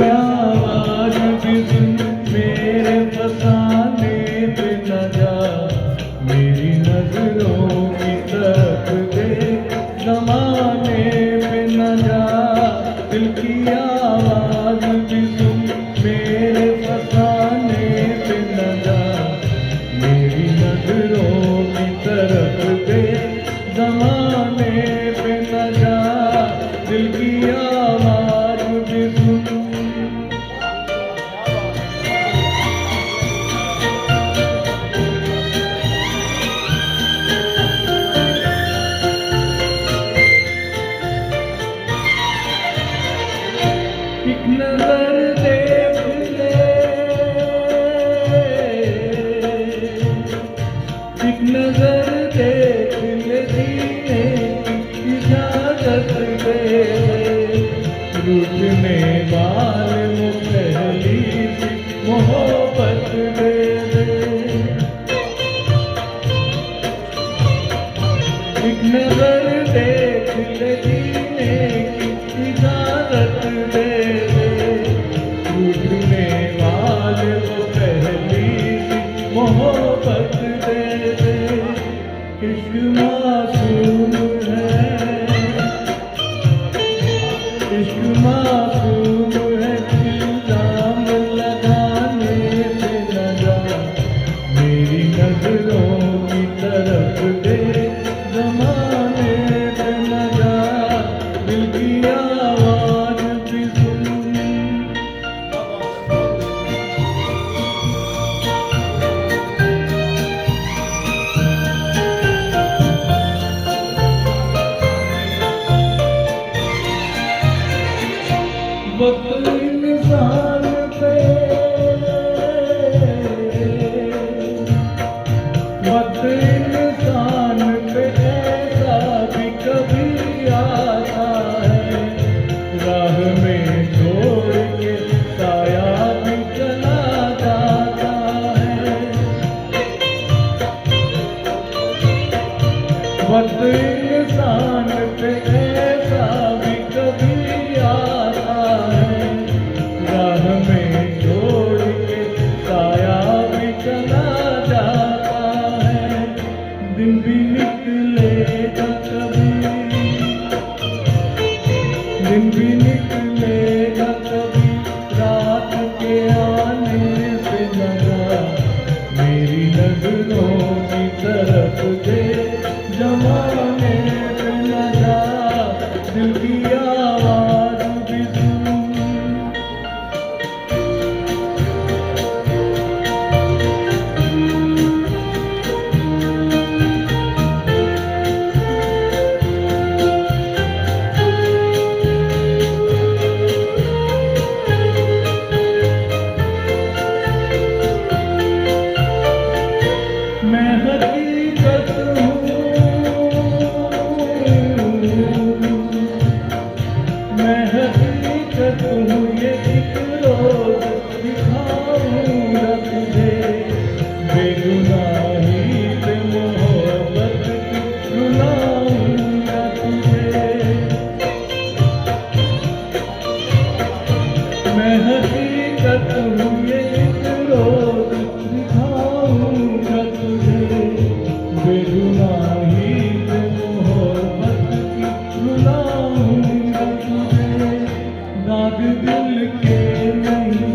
आवाज भी सुन मेरे फसाने पे न जा, मेरी नजरों की तरफ देख जमाने पे न जा। दिल की आवाज भी सुन मेरे फसाने पे न जा, मेरी नजरों की तरफ देख जमाने पे न जा। दिल की आवाज भी सुन। एक नजर देख ले, एक नजर देख ले, जीने की इजाजत दे दे। रूठने वाले वो पहली सी मोहब्बत दे दे। एक नजर देख ले, जीने की इजाजत दे दे। रूठने वाले वो पहली सी मोहब्बत दे दे। इश्क मासूम है, इश्क मासूम है, इल्जाम लगाने पे न जा, मेरी नजरों की तरफ दे जमाने पे न जा। दिल की आवाज भी सुन। वक्त इंसान पे, वक्त इंसान पे ऐसा भी कभी आता है, राह में छोड़ के साया भी चला जाता है। वक्त इंसान पे ऐसा भी कभी आता है, राह में छोड़ के साया भी चला जाता है। दिन भी निकलेगा कभी, दिन भी निकलेगा कभी, रात के आने से न जा, मेरी नजरों की तरफ दे जमाने पे न जा। दिल की आवाज भी सुन। मैं हकीकत हूँ, मैं हकीकत हूँ, ये एक रोज दिखाऊंगा तुझे। बेगुनाही पे मोहब्बत की रुलाऊंगा तुझे। मैं हकीकत हूँ, ये एक रोज दिखाऊंगा तुझे। बेगुनाही पे मोहब्बत की रुलाऊंगा तुझे। दाग दिल के नहीं